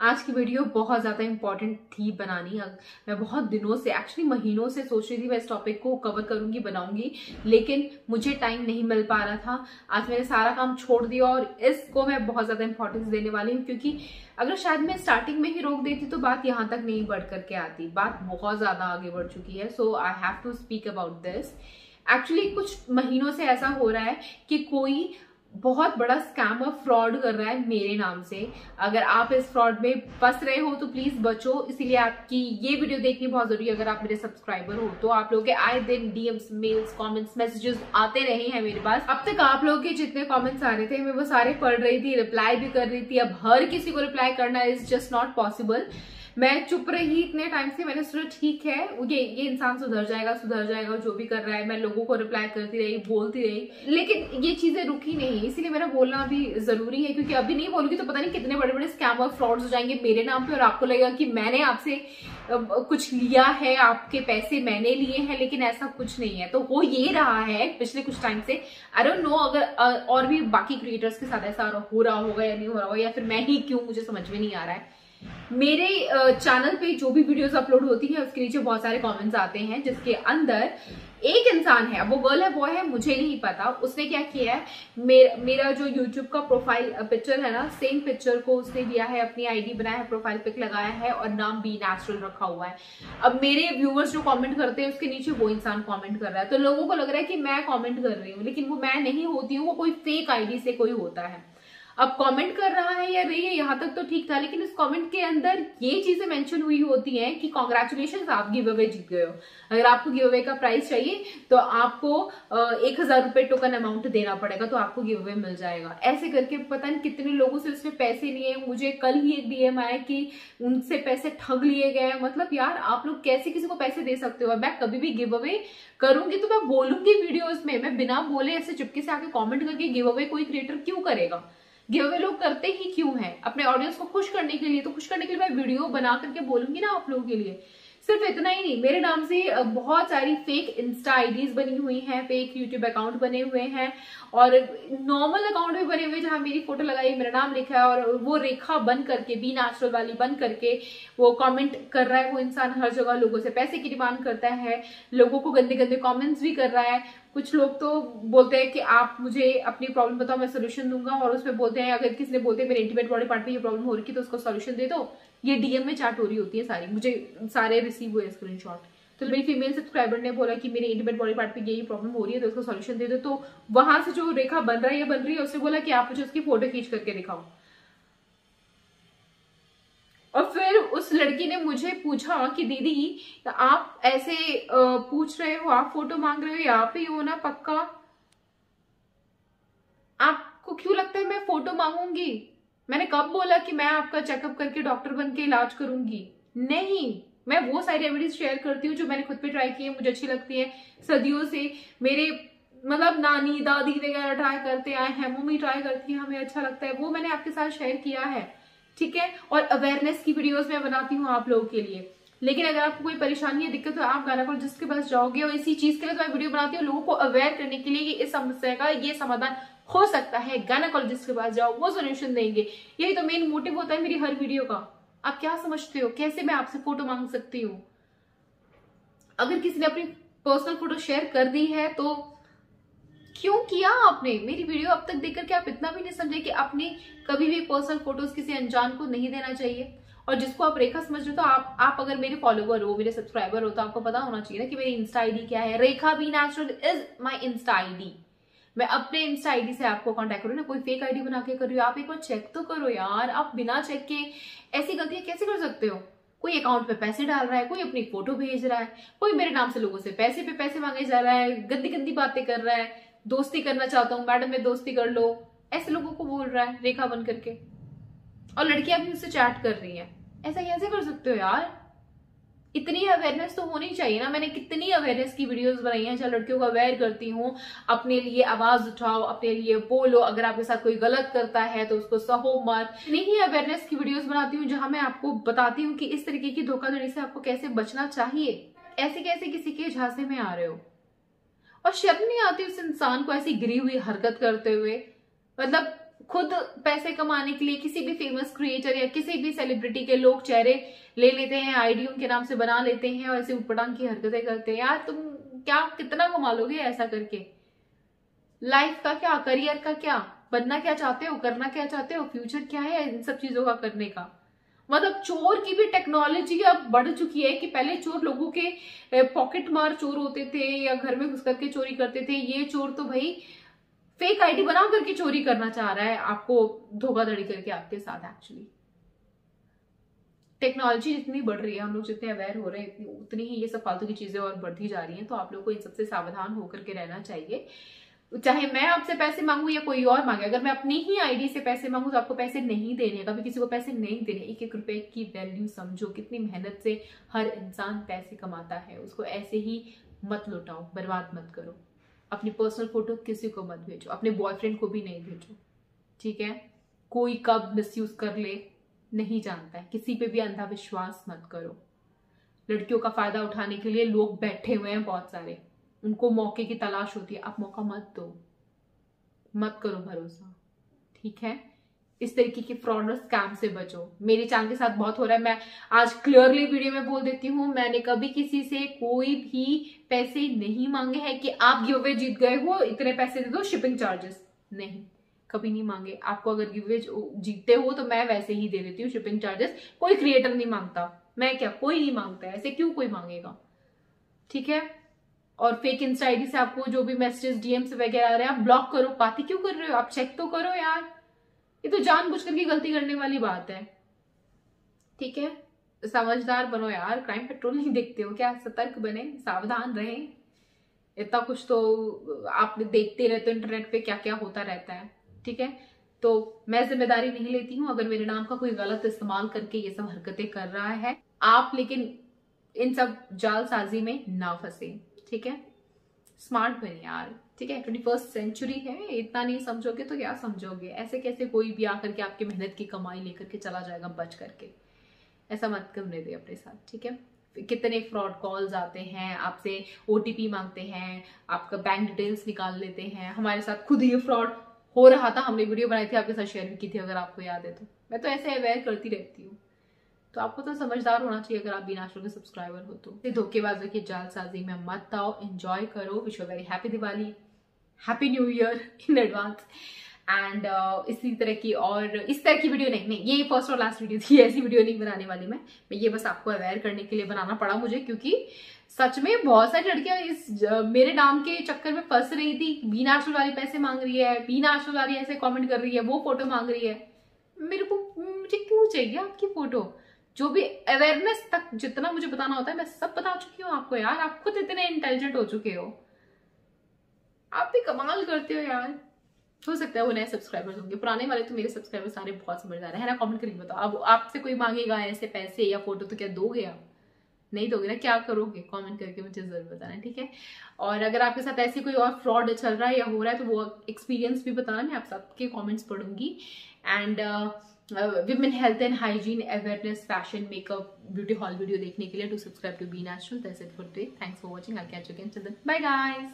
आज की वीडियो बहुत ज़्यादा इंपॉर्टेंट थी बनानी। मैं बहुत दिनों से, एक्चुअली महीनों से सोच रही थी मैं इस टॉपिक को कवर करूंगी, बनाऊंगी, लेकिन मुझे टाइम नहीं मिल पा रहा था। आज मैंने सारा काम छोड़ दिया और इसको मैं बहुत ज़्यादा इंपॉर्टेंस देने वाली हूँ, क्योंकि अगर शायद मैं स्टार्टिंग में ही रोक देती तो बात यहाँ तक नहीं बढ़ करके आती। बात बहुत ज़्यादा आगे बढ़ चुकी है, so I have to speak about this. Actually कुछ महीनों से ऐसा हो रहा है कि कोई बहुत बड़ा स्कैमर फ्रॉड कर रहा है मेरे नाम से। अगर आप इस फ्रॉड में फंस रहे हो तो प्लीज बचो, इसीलिए आपकी ये वीडियो देखनी बहुत जरूरी है। अगर आप मेरे सब्सक्राइबर हो तो आप लोगों के आए दिन डीएम्स, मेल्स, कमेंट्स, मैसेजेस आते रहे हैं मेरे पास। अब तक आप लोगों के जितने कमेंट्स आ रहे थे मैं वो सारे पढ़ रही थी, रिप्लाई भी कर रही थी। अब हर किसी को रिप्लाई करना इज जस्ट नॉट पॉसिबल। मैं चुप रही इतने टाइम से, मैंने सोचा ठीक है ये इंसान सुधर जाएगा जो भी कर रहा है। मैं लोगों को रिप्लाई करती रही, बोलती रही, लेकिन ये चीजें रुकी नहीं। इसीलिए मेरा बोलना भी जरूरी है, क्योंकि अभी नहीं बोलूंगी तो पता नहीं कितने बड़े बड़े स्कैमर फ्रॉड्स हो जाएंगे मेरे नाम पे और आपको लगेगा कि मैंने आपसे कुछ लिया है, आपके पैसे मैंने लिए हैं, लेकिन ऐसा कुछ नहीं है। तो हो ये रहा है पिछले कुछ टाइम से। आई डोंट नो अगर और भी बाकी क्रिएटर्स के साथ ऐसा हो रहा होगा या नहीं हो रहा होगा, या फिर मैं ही क्यों, मुझे समझ में नहीं आ रहा है। मेरे चैनल पे जो भी वीडियोस अपलोड होती है उसके नीचे बहुत सारे कमेंट्स आते हैं, जिसके अंदर एक इंसान है, वो गर्ल है बॉय है मुझे नहीं पता, उसने क्या किया है, मेरा जो यूट्यूब का प्रोफाइल पिक्चर है ना, सेम पिक्चर को उसने लिया है, अपनी आईडी बनाया है, प्रोफाइल पिक लगाया है और नाम बी नेचुरल रखा हुआ है। अब मेरे व्यूअर्स जो कमेंट करते हैं उसके नीचे वो इंसान कमेंट कर रहा है, तो लोगों को लग रहा है कि मैं कमेंट कर रही हूँ, लेकिन वो मैं नहीं होती हूँ, वो कोई फेक आईडी से कोई होता है। अब कमेंट कर रहा है या रही है यहाँ तक तो ठीक था, लेकिन इस कमेंट के अंदर ये चीजें मेंशन हुई होती हैं कि कांग्रेचुलेशंस, आप गिव अवे जीत गए हो। अगर आपको गिव अवे का प्राइस चाहिए तो आपको 1000 रुपए टोकन अमाउंट देना पड़ेगा, तो आपको गिव अवे मिल जाएगा। ऐसे करके पता नहीं कितने लोगों से उसने पैसे लिए। मुझे कल ही एक डीएम आया कि उनसे पैसे ठग लिए गए। मतलब यार, आप लोग कैसे किसी को पैसे दे सकते हो। मैं कभी भी गिव अवे करूंगी तो मैं बोलूंगी वीडियोज में, मैं बिना बोले ऐसे चुपके से आके कॉमेंट करके गिव अवे कोई क्रिएटर क्यों करेगा। गिव अवे लोग करते ही क्यों हैं? अपने ऑडियंस को खुश करने के लिए। तो खुश करने के लिए मैं वीडियो बना करके बोलूंगी ना आप लोगों के लिए। सिर्फ इतना ही नहीं, मेरे नाम से बहुत सारी फेक इंस्टा आईडीज बनी हुई हैं, फेक यूट्यूब अकाउंट बने हुए हैं और नॉर्मल अकाउंट भी बने हुए जहां मेरी फोटो लगाई, मेरा नाम लिखा है और वो रेखा बन करके, बी नेचुरल वाली बन करके वो कमेंट कर रहा है। वो इंसान हर जगह लोगों से पैसे की डिमांड करता है, लोगों को गंदे गंदे कमेंट्स भी कर रहा है। कुछ लोग तो बोलते हैं कि आप मुझे अपनी प्रॉब्लम बताओ, मैं सोल्यूशन दूंगा, और उसमें बोलते हैं अगर किसी ने बोलते हैं मेरे इंटीमेट बॉडी पार्ट पे ये प्रॉब्लम हो रही है तो उसको सोल्यूशन दे दो। ये डीएम में चैट हो रही होती है सारी, मुझे सारे रिसीव हुए स्क्रीनशॉट। तो मेरी फीमेल सब्सक्राइबर ने बोला कि मेरे इंटीमेट बॉडी पार्ट पे यही प्रॉब्लम हो रही है तो उसको सोल्यूशन दे दो। तो वहां से जो रेखा बन रहा है या बन रही है, उसने बोला कि आप मुझे उसकी फोटो खींच करके दिखाओ। और फिर उस लड़की ने मुझे पूछा कि दीदी आप ऐसे पूछ रहे हो, आप फोटो मांग रहे हो, यहाँ पे हो ना पक्का? आपको क्यों लगता है मैं फोटो मांगूंगी? मैंने कब बोला कि मैं आपका चेकअप करके डॉक्टर बन के इलाज करूंगी? नहीं, मैं वो सारी एविडेंस शेयर करती हूँ जो मैंने खुद पे ट्राई की है, मुझे अच्छी लगती है। सदियों से मेरे मतलब नानी दादी वगैरह ट्राई करते आए हैं, मम्मी ट्राई करती है, हमें अच्छा लगता है, वो मैंने आपके साथ शेयर किया है, ठीक है। और अवेयरनेस की वीडियोस मैं बनाती हूँ आप लोगों के लिए। लेकिन अगर आपको कोई परेशानी है, दिक्कत, तो आप गायनेकोलॉजिस्ट के पास जाओगे, और इसी चीज के लिए तो मैं वीडियो बनाती हूँ, लोगों को अवेयर करने के लिए कि इस समस्या का ये समाधान हो सकता है। गायनेकोलॉजिस्ट के पास जाओ, वो सोल्यूशन देंगे। यही तो मेन मोटिव होता है मेरी हर वीडियो का। आप क्या समझते हो कैसे मैं आपसे फोटो मांग सकती हूँ? अगर किसी ने अपनी पर्सनल फोटो शेयर कर दी है तो क्यों किया आपने? मेरी वीडियो अब तक देख करके आप इतना भी नहीं समझे कि अपनी कभी भी पर्सनल फोटोज किसी अनजान को नहीं देना चाहिए। और जिसको आप रेखा समझ रहे हो, तो आप अगर मेरे फॉलोवर हो, मेरे सब्सक्राइबर हो, तो आपको पता होना चाहिए ना कि मेरी इंस्टा आईडी क्या है। Rekha be natural is my insta ID. मैं अपने इंस्टा आईडी से आपको कांटेक्ट करूँ ना, कोई फेक आईडी बना के कर रही हो। आप एक बार चेक तो करो यार, आप बिना चेक के ऐसी गलतियां कैसे कर सकते हो? कोई अकाउंट पे पैसे डाल रहा है, कोई अपनी फोटो भेज रहा है, कोई मेरे नाम से लोगों से पैसे पे पैसे मांगे जा रहा है, गंदी गंदी बातें कर रहा है, दोस्ती करना चाहता हूँ मैडम, में दोस्ती कर लो, ऐसे लोगों को बोल रहा है रेखा बन करके। और लड़कियां भी उससे चैट कर रही हैं। ऐसा कैसे कर सकते हो यार? इतनी अवेयरनेस तो होनी चाहिए ना। मैंने कितनी अवेयरनेस की वीडियोस बनाई हैं, जहाँ लड़कियों को अवेयर करती हूँ। अपने लिए आवाज उठाओ, अपने लिए बोलो, अगर आपके साथ कोई गलत करता है तो उसको सहो मत। नहीं, अवेयरनेस की वीडियोस बनाती हूँ जहां मैं आपको बताती हूँ कि इस तरीके की धोखाधड़ी से आपको कैसे बचना चाहिए। ऐसे कैसे किसी के झांसे में आ रहे हो? और शर्म नहीं आती उस इंसान को ऐसी गिरी हुई हरकत करते हुए? मतलब खुद पैसे कमाने के लिए किसी भी फेमस क्रिएटर या किसी भी सेलिब्रिटी के लोग चेहरे ले लेते हैं, आईडी उनके नाम से बना लेते हैं और ऐसे उटपटांग की हरकतें करते हैं। यार तुम क्या कितना कमा लोगे ऐसा करके? लाइफ का क्या, करियर का क्या, बनना क्या चाहते हो, करना क्या चाहते हो, फ्यूचर क्या है इन सब चीजों का करने का? मतलब चोर की भी टेक्नोलॉजी अब बढ़ चुकी है कि पहले चोर लोगों के पॉकेट मार चोर होते थे या घर में घुस करके चोरी करते थे, ये चोर तो भाई फेक आईडी बना करके चोरी करना चाह रहा है, आपको धोखाधड़ी करके आपके साथ। एक्चुअली टेक्नोलॉजी जितनी बढ़ रही है, हम लोग जितने अवेयर हो रहे हैं, उतनी ही ये सब फालतू की चीजें और बढ़ती जा रही हैं। तो आप लोग को इन सबसे सावधान होकर के रहना चाहिए। चाहे मैं आपसे पैसे मांगू या कोई और मांगे, अगर मैं अपनी ही आईडी से पैसे मांगू तो आपको पैसे नहीं देने, कभी किसी को पैसे नहीं देने। एक एक रुपए की वैल्यू समझो, कितनी मेहनत से हर इंसान पैसे कमाता है, उसको ऐसे ही मत लुटाओ, बर्बाद मत करो। अपनी पर्सनल फोटो किसी को मत भेजो, अपने बॉयफ्रेंड को भी नहीं भेजो, ठीक है? कोई कब मिसयूज कर ले नहीं जानता है, किसी पे भी अंधा विश्वास मत करो। लड़कियों का फायदा उठाने के लिए लोग बैठे हुए हैं बहुत सारे, उनको मौके की तलाश होती है, आप मौका मत दो, मत करो भरोसा, ठीक है? इस तरीके के फ्रॉड और स्कैम से बचो। मेरे चैनल के साथ बहुत हो रहा है, मैं आज क्लियरली वीडियो में बोल देती हूँ, मैंने कभी किसी से कोई भी पैसे नहीं मांगे हैं कि आप गिव अवे जीत गए हो, इतने पैसे दे दो, शिपिंग चार्जेस, नहीं, कभी नहीं मांगे। आपको अगर गिव अवे जीतते हो तो मैं वैसे ही दे देती हूँ शिपिंग चार्जेस, कोई क्रिएटर नहीं मांगता, मैं क्या, कोई नहीं मांगता है, ऐसे क्यों कोई मांगेगा, ठीक है? और फेक इंस्टा आईडी से आपको जो भी मैसेजेस डीएम्स वगैरह आ रहे हैं, आप ब्लॉक करो, बातें क्यों कर रहे हो, आप चेक तो करो यार, ये तो जानबूझ करके गलती करने वाली बात है, ठीक है? समझदार बनो यार, क्राइम पेट्रोल नहीं देखते हो क्या? सतर्क बने, सावधान रहें। इतना कुछ तो आप देखते रहते हो इंटरनेट पे क्या क्या होता रहता है, ठीक है? तो मैं जिम्मेदारी नहीं लेती हूँ अगर मेरे नाम का कोई गलत इस्तेमाल करके ये सब हरकतें कर रहा है। आप लेकिन इन सब जालसाजी में ना फंसे, ठीक है? स्मार्ट बने यार, ठीक है? 21st सेंचुरी है, इतना नहीं समझोगे तो क्या समझोगे? ऐसे कैसे कोई भी आकर के आपकी मेहनत की कमाई लेकर के चला जाएगा बच करके? ऐसा मत करने दे अपने साथ, ठीक है? कितने फ्रॉड कॉल्स आते हैं, आपसे ओटीपी मांगते हैं, आपका बैंक डिटेल्स निकाल लेते हैं। हमारे साथ खुद ये फ्रॉड हो रहा था, हमने वीडियो बनाई थी, आपके साथ शेयर भी की थी, अगर आपको याद है तो। मैं तो ऐसे अवेयर करती रहती हूँ, तो आपको तो समझदार होना चाहिए अगर आप बीना के सब्सक्राइबर हो तो। धोखेबाजों की जालसाजी में मत आओ, एंजॉय करो। Wish you very happy Diwali, happy new year in advance. And इसी तरह की और इस तरह की वीडियो नहीं, ये फर्स्ट और लास्ट वीडियो थी, ऐसी वीडियो नहीं बनाने वाली मैं ये बस आपको अवेयर करने के लिए बनाना पड़ा मुझे, क्योंकि सच में बहुत सारी लड़कियां इस मेरे नाम के चक्कर में फंस रही थी। बीना आंचल वाली पैसे मांग रही है, बीना आंचल वाली ऐसे कमेंट कर रही है, वो फोटो मांग रही है। मुझे क्यों चाहिए आपकी फोटो? जो भी अवेयरनेस तक जितना मुझे बताना होता है मैं सब बता चुकी हूँ आपको यार। आप खुद इतने इंटेलिजेंट हो चुके हो, आप भी कमाल करते हो यार। हो सकता है वो नए सब्सक्राइबर्स होंगे, पुराने वाले तो मेरे सब्सक्राइबर सारे बहुत समझदार है ना? कमेंट करके बताओ, अब आपसे कोई मांगेगा ऐसे पैसे या फोटो तो क्या दोगे आप? नहीं दोगे ना? क्या करोगे? कमेंट करके मुझे जरूर बताना, ठीक है? और अगर आपके साथ ऐसी कोई और फ्रॉड चल रहा है या हो रहा है तो वो एक्सपीरियंस भी बताना, मैं आप सबके कमेंट्स पढ़ूंगी। And women health and hygiene awareness fashion makeup beauty haul video देखने के लिए do subscribe to be natural. That's it for today, thanks for watching, I catch you again, till then bye guys.